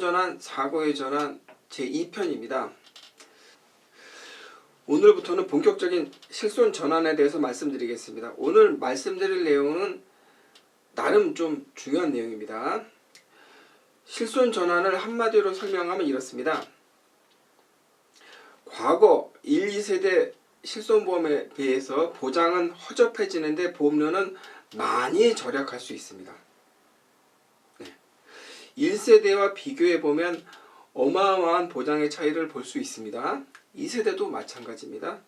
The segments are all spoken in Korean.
실손전환, 사고의 전환 제2편입니다. 오늘부터는 본격적인 실손전환에 대해서 말씀드리겠습니다. 오늘 말씀드릴 내용은 나름 좀 중요한 내용입니다. 실손전환을 한마디로 설명하면 이렇습니다. 과거 1, 2세대 실손보험에 비해서 보장은 허접해지는데 보험료는 많이 절약할 수 있습니다. 1세대와 비교해보면 어마어마한 보장의 차이를 볼 수 있습니다. 2세대도 마찬가지입니다.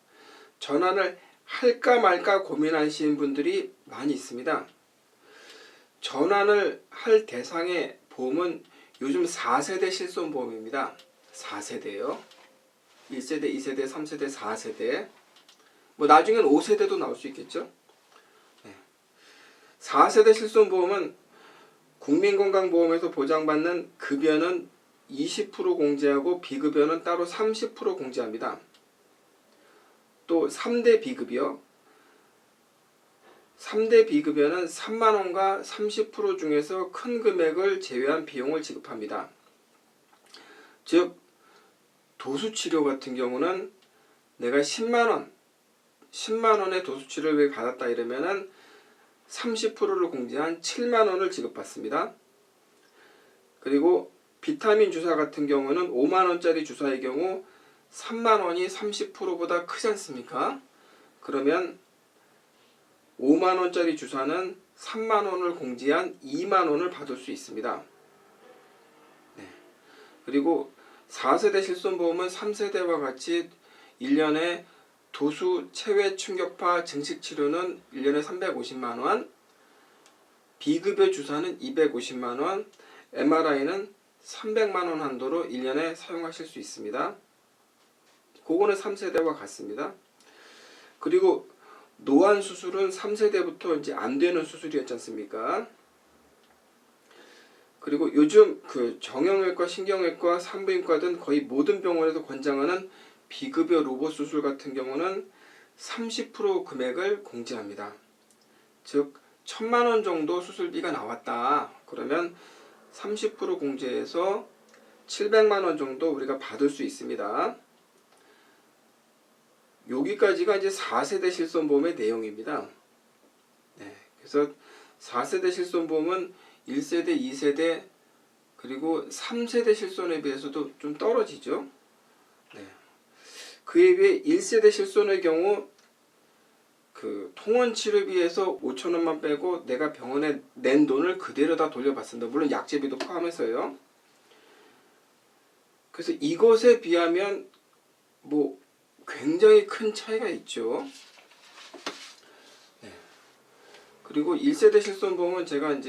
전환을 할까 말까 고민하시는 분들이 많이 있습니다. 전환을 할 대상의 보험은 요즘 4세대 실손보험입니다. 4세대요. 1세대, 2세대, 3세대, 4세대. 나중엔 5세대도 나올 수 있겠죠. 4세대 실손보험은 국민건강보험에서 보장받는 급여는 20% 공제하고 비급여는 따로 30% 공제합니다. 또 3대 비급여. 3대 비급여는 3만원과 30% 중에서 큰 금액을 제외한 비용을 지급합니다. 즉 도수치료 같은 경우는 내가 10만원의 도수치료를 받았다 이러면은 30%를 공제한 7만원을 지급받습니다. 그리고 비타민 주사 같은 경우는 5만원짜리 주사의 경우 3만원이 30%보다 크지 않습니까? 그러면 5만원짜리 주사는 3만원을 공제한 2만원을 받을 수 있습니다. 그리고 4세대 실손보험은 3세대와 같이 1년에 도수 체외 충격파 증식 치료는 1년에 350만원, 비급여 주사는 250만원, MRI는 300만원 한도로 1년에 사용하실 수 있습니다. 그거는 3세대와 같습니다. 그리고 노안 수술은 3세대부터 이제 안 되는 수술이었지 않습니까? 그리고 요즘 정형외과, 신경외과, 산부인과 등 거의 모든 병원에서 권장하는 비급여 로봇 수술 같은 경우는 30% 금액을 공제합니다. 즉 1000만원 정도 수술비가 나왔다. 그러면 30% 공제해서 700만원 정도 우리가 받을 수 있습니다. 여기까지가 이제 4세대 실손보험의 내용입니다. 그래서 4세대 실손보험은 1세대, 2세대, 그리고 3세대 실손에 비해서도 좀 떨어지죠. 그에 비해 1세대 실손의 경우 통원 치료비에서 5천원만 빼고 내가 병원에 낸 돈을 그대로 다 돌려받습니다. 물론 약제비도 포함해서요. 그래서 이것에 비하면 굉장히 큰 차이가 있죠. 그리고 1세대 실손보험은 제가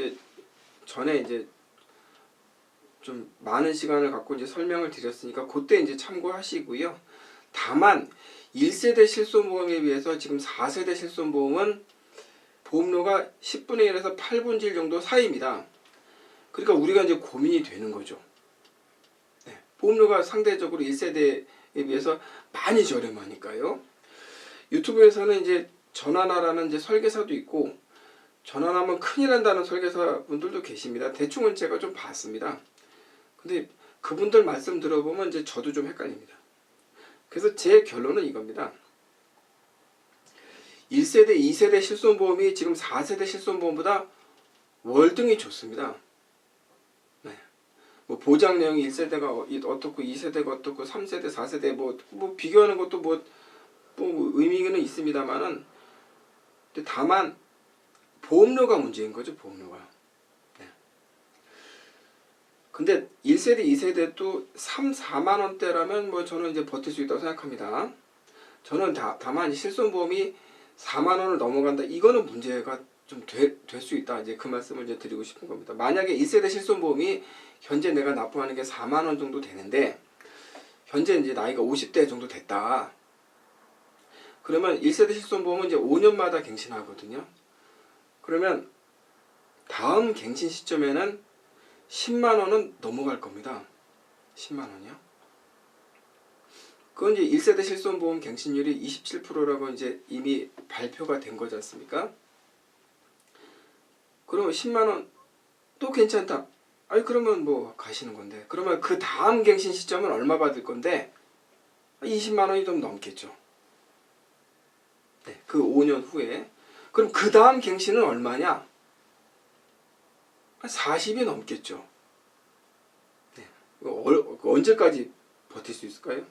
전에 좀 많은 시간을 갖고 설명을 드렸으니까 그때 참고하시고요. 다만 1세대 실손보험에 비해서 지금 4세대 실손보험은 보험료가 10분의 1에서 8분의 1 정도 사이입니다. 그러니까 우리가 고민이 되는 거죠. 보험료가 상대적으로 1세대에 비해서 많이 저렴하니까요. 유튜브에서는 전환하라는 설계사도 있고 전환하면 큰일 난다는 설계사분들도 계십니다. 대충은 제가 좀 봤습니다. 근데 그분들 말씀 들어보면 저도 좀 헷갈립니다. 그래서 제 결론은 이겁니다. 1세대, 2세대 실손보험이 지금 4세대 실손보험보다 월등히 좋습니다. 보장 내용이 1세대가 어떻고 2세대가 어떻고 3세대, 4세대 비교하는 것도 의미는 있습니다만은 다만 보험료가 문제인 거죠. 보험료가. 근데 1세대, 2세대도 3, 4만원대라면 저는 버틸 수 있다고 생각합니다. 저는 다만 실손보험이 4만원을 넘어간다. 이거는 문제가 좀 될 수 있다. 그 말씀을 드리고 싶은 겁니다. 만약에 1세대 실손보험이 현재 내가 납부하는 게 4만원 정도 되는데 현재 나이가 50대 정도 됐다. 그러면 1세대 실손보험은 5년마다 갱신하거든요. 그러면 다음 갱신 시점에는 10만원은 넘어갈 겁니다. 10만원이요. 그건 1세대 실손보험 갱신율이 27%라고 이미 발표가 된 거지 않습니까? 그러면 10만원 또 괜찮다. 아니 그러면 뭐 가시는 건데, 그러면 그 다음 갱신 시점은 얼마 받을 건데 20만 원이 좀 넘겠죠. 네, 그 5년 후에. 그럼 그 다음 갱신은 얼마냐? 40이 넘겠죠. 네. 언제까지 버틸 수 있을까요?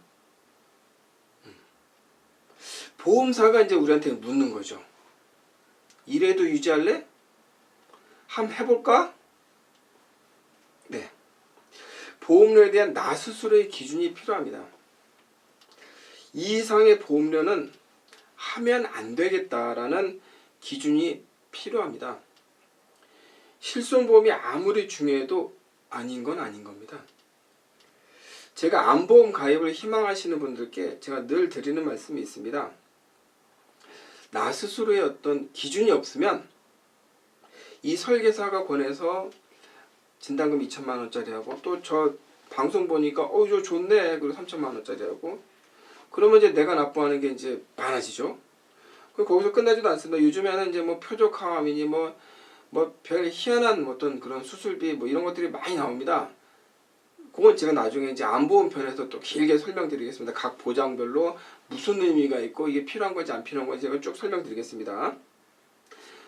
보험사가 이제 우리한테 묻는 거죠. 이래도 유지할래? 한번 해볼까? 네. 보험료에 대한 나 스스로의 기준이 필요합니다. 이 이상의 보험료는 하면 안 되겠다라는 기준이 필요합니다. 실손보험이 아무리 중요해도 아닌 건 아닌 겁니다. 제가 암보험 가입을 희망하시는 분들께 제가 늘 드리는 말씀이 있습니다. 나 스스로의 어떤 기준이 없으면 이 설계사가 권해서 진단금 2천만 원짜리 하고, 또 저 방송 보니까 저 좋네 그리고 3천만 원짜리 하고, 그러면 이제 내가 납부하는 게 이제 많아지죠. 거기서 끝나지도 않습니다. 요즘에는 이제 뭐 표적항암이니 뭐 별 희한한 어떤 그런 수술비 뭐 이런 것들이 많이 나옵니다. 그건 제가 나중에 이제 암보험 편에서 또 길게 설명드리겠습니다. 각 보장별로 무슨 의미가 있고 이게 필요한 건지 안 필요한 건지 제가 쭉 설명드리겠습니다.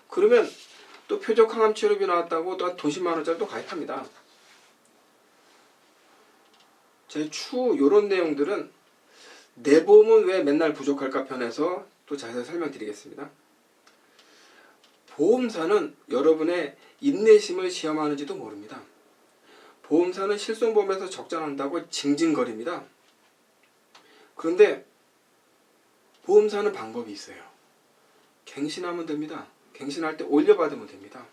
그러면 또 표적항암 치료비 나왔다고 또 한 돈 10만 원짜리 또 가입합니다. 제 추후 이런 내용들은 내 보험은 왜 맨날 부족할까 편에서 또 자세히 설명드리겠습니다. 보험사는 여러분의 인내심을 시험하는지도 모릅니다. 보험사는 실손보험에서 적자난다고 징징거립니다. 그런데 보험사는 방법이 있어요. 갱신하면 됩니다. 갱신할 때 올려받으면 됩니다.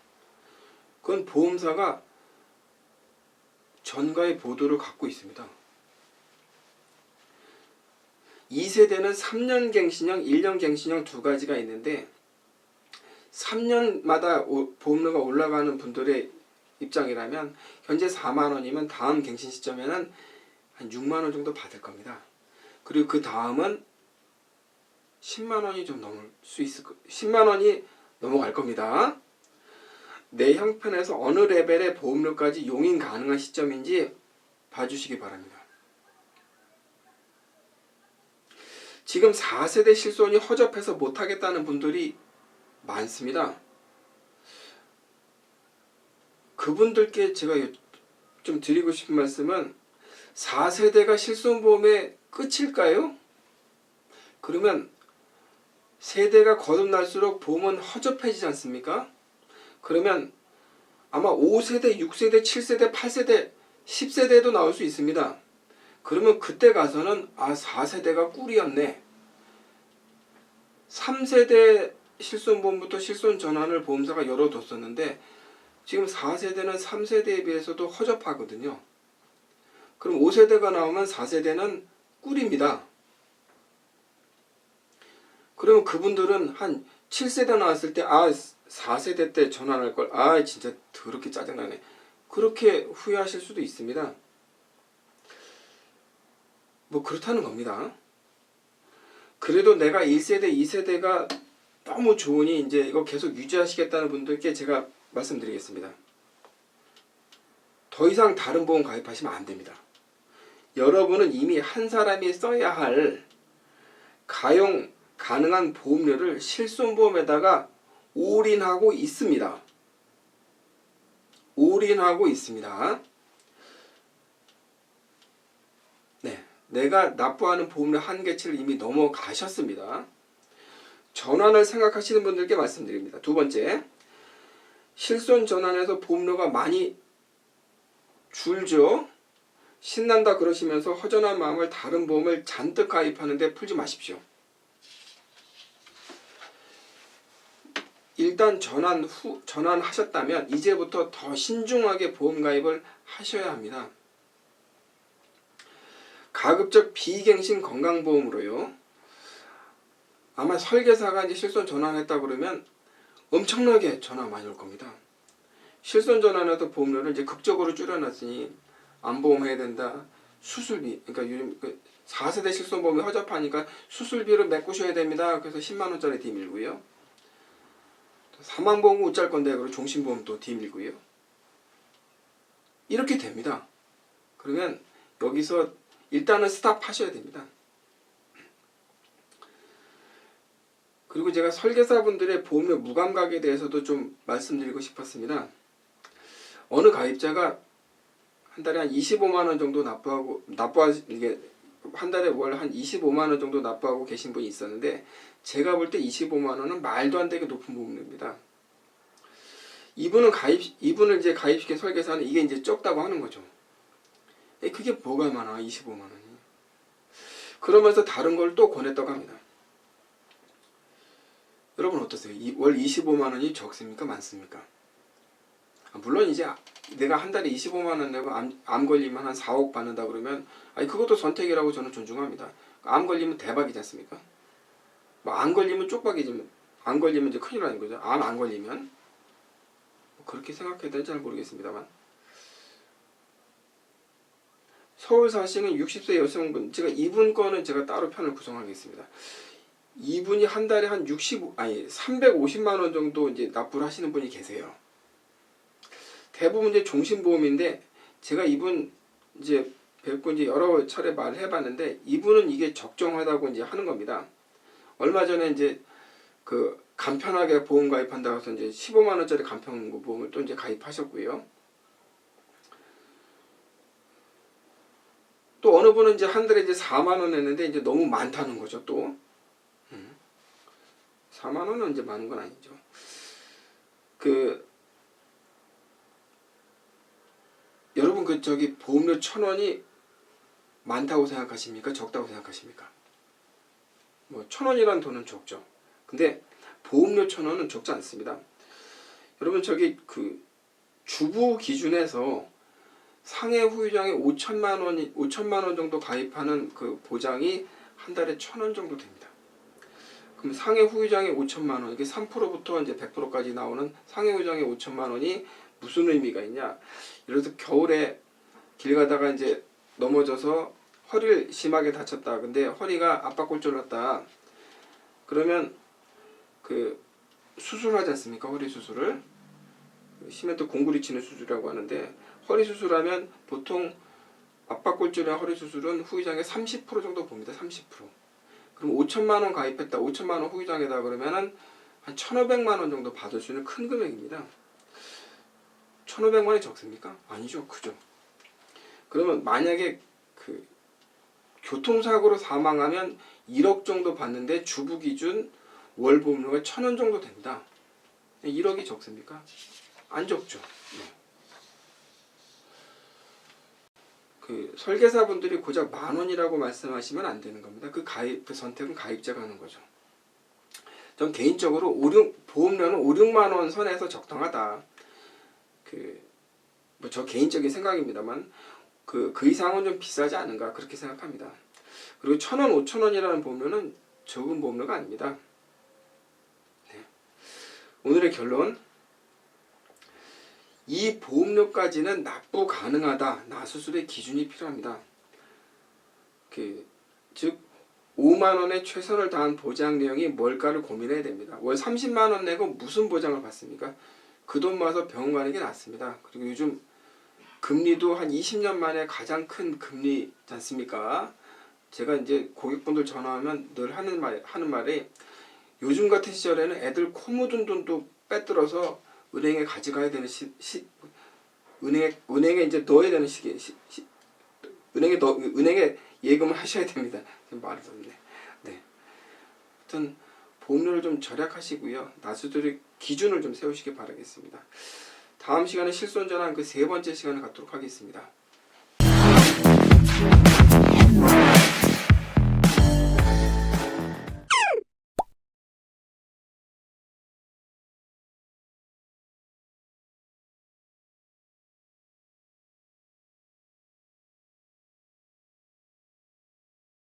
그건 보험사가 전가의 보도를 갖고 있습니다. 2세대는 3년 갱신형, 1년 갱신형 두 가지가 있는데, 3년마다 보험료가 올라가는 분들의 입장이라면 현재 4만 원이면 다음 갱신 시점에는 한 6만 원 정도 받을 겁니다. 그리고 그 다음은 10만 원이 좀 넘을 수 있을 10만 원이 넘어갈 겁니다. 내 형편에서 어느 레벨의 보험료까지 용인 가능한 시점인지 봐주시기 바랍니다. 지금 4세대 실손이 허접해서 못하겠다는 분들이 많습니다. 그분들께 제가 좀 드리고 싶은 말씀은, 4세대가 실손보험의 끝일까요? 그러면 세대가 거듭날수록 보험은 허접해지지 않습니까? 그러면 아마 5세대, 6세대, 7세대, 8세대, 10세대도 나올 수 있습니다. 그러면 그때 가서는 4세대가 꿀이었네. 3세대 실손보험부터 실손전환을 보험사가 열어뒀었는데 지금 4세대는 3세대에 비해서도 허접하거든요. 그럼 5세대가 나오면 4세대는 꿀입니다. 그러면 그분들은 한 7세대 나왔을 때 4세대 때 전환할 걸, 진짜 더럽게 짜증나네, 그렇게 후회하실 수도 있습니다. 뭐 그렇다는 겁니다. 그래도 내가 1세대, 2세대가 너무 좋으니 이제 이거 계속 유지하시겠다는 분들께 제가 말씀드리겠습니다. 더 이상 다른 보험 가입하시면 안 됩니다. 여러분은 이미 한 사람이 써야 할 가용 가능한 보험료를 실손보험에다가 올인하고 있습니다. 올인하고 있습니다. 네, 내가 납부하는 보험료 한계치를 이미 넘어가셨습니다. 전환을 생각하시는 분들께 말씀드립니다. 두 번째, 실손 전환에서 보험료가 많이 줄죠. 신난다 그러시면서 허전한 마음을 다른 보험을 잔뜩 가입하는데 풀지 마십시오. 일단 전환하셨다면 이제부터 더 신중하게 보험 가입을 하셔야 합니다. 가급적 비갱신 건강보험으로요. 아마 설계사가 이제 실손 전환했다 그러면 엄청나게 전화 많이 올 겁니다. 실손 전환에도 보험료를 이제 극적으로 줄여놨으니 암보험 해야 된다. 수술비, 그러니까 요즘 4세대 실손보험이 허접하니까 수술비를 메꾸셔야 됩니다. 그래서 10만 원짜리 뒤밀고요. 사망보험 어쩔 건데 그리고 종신보험도 뒤밀고요. 이렇게 됩니다. 그러면 여기서 일단은 스탑 하셔야 됩니다. 그리고 제가 설계사분들의 보험료 무감각에 대해서도 좀 말씀드리고 싶었습니다. 어느 가입자가 한 달에 한 25만 원 정도 이게 한 달에 월 한 25만 원 정도 납부하고 계신 분이 있었는데, 제가 볼 때 25만 원은 말도 안 되게 높은 보험료입니다. 이분을 이제 가입시킨 설계사는 이게 이제 적다고 하는 거죠. 그게 뭐가 많아, 25만 원이. 그러면서 다른 걸 또 권했다고 합니다. 여러분 어떠세요? 월 25만 원이 적습니까? 많습니까? 물론 이제 내가 한 달에 25만 원 내고 암 걸리면 한 4억 받는다 그러면 그것도 선택이라고 저는 존중합니다. 암 걸리면 대박이지 않습니까? 뭐 안 걸리면 쪽박이지만 안 걸리면 이제 큰일 나는 거죠. 암 안 걸리면 그렇게 생각해야 될지 잘 모르겠습니다만, 서울 사시는 60세 여성분, 제가 이분 거는 제가 따로 편을 구성하겠습니다. 이분이 한 달에 한 350만 원 정도 이제 납부를 하시는 분이 계세요. 대부분 이제 종신보험인데, 제가 이분 이제 뵙고 이제 여러 차례 말을 해봤는데, 이분은 이게 적정하다고 이제 하는 겁니다. 얼마 전에 이제 그 간편하게 보험 가입한다고 해서 이제 15만 원짜리 간편 보험을 또 이제 가입하셨고요. 또 어느 분은 이제 한 달에 이제 4만 원 냈는데 이제 너무 많다는 거죠. 또 4만 원은 이제 많은 건 아니죠. 여러분 보험료 1,000원이 많다고 생각하십니까? 적다고 생각하십니까? 뭐 1,000원이라는 돈은 적죠. 근데 보험료 1,000원은 적지 않습니다. 여러분 주부 기준에서 상해 후유장에 5천만 원 정도 가입하는 그 보장이 한 달에 1,000원 정도 됩니다. 그럼 상해 후유장에 5천만 원, 이게 3%부터 이제 100%까지 나오는 상해 후유장에 5천만 원이 무슨 의미가 있냐? 예를 들어서 겨울에 길 가다가 이제 넘어져서 허리를 심하게 다쳤다. 근데 허리가 압박골절 났다. 그러면 수술하지 않습니까? 허리 수술을. 시멘트 공구리 치는 수술이라고 하는데, 허리 수술하면 보통 압박골절이나 허리 수술은 후유장에 30% 정도 봅니다. 30%. 그럼 5천만 원 가입했다. 5천만 원 후유장에다 그러면은 한 1,500만 원 정도 받을 수 있는 큰 금액입니다. 1,500만 원이 적습니까? 아니죠. 크죠. 그러면 만약에 교통사고로 사망하면 1억 정도 받는데 주부 기준 월 보험료가 1,000원 정도 됩니다. 1억이 적습니까? 안 적죠. 설계사분들이 고작 10,000원이라고 말씀하시면 안 되는 겁니다. 그 선택은 가입자가 하는 거죠. 전 개인적으로 보험료는 5, 6만 원 선에서 적당하다. 뭐 저 개인적인 생각입니다만 그 이상은 좀 비싸지 않은가 그렇게 생각합니다. 그리고 1,000원, 5,000원이라는 보험료는 적은 보험료가 아닙니다. 네. 오늘의 결론, 이 보험료까지는 납부 가능하다. 나수술의 기준이 필요합니다. 즉 5만 원에 최선을 다한 보장 내용이 뭘까를 고민해야 됩니다. 월 30만 원 내고 무슨 보장을 받습니까? 그 돈 모아서 병원 가는 게 낫습니다. 그리고 요즘 금리도 한 20년 만에 가장 큰 금리지 않습니까? 제가 이제 고객분들 전화하면 늘 하는 말이, 요즘 같은 시절에는 애들 코 묻은 돈도 빼들어서 은행에 가져가야 되는 은행에 이제 넣어야 되는 시기에 은행에 예금을 하셔야 됩니다. 말을 썼네. 네. 하여튼 보험료를 좀 절약하시고요. 나수들의 기준을 좀 세우시기 바라겠습니다. 다음 시간에 실손전환 그 3번째 시간을 갖도록 하겠습니다.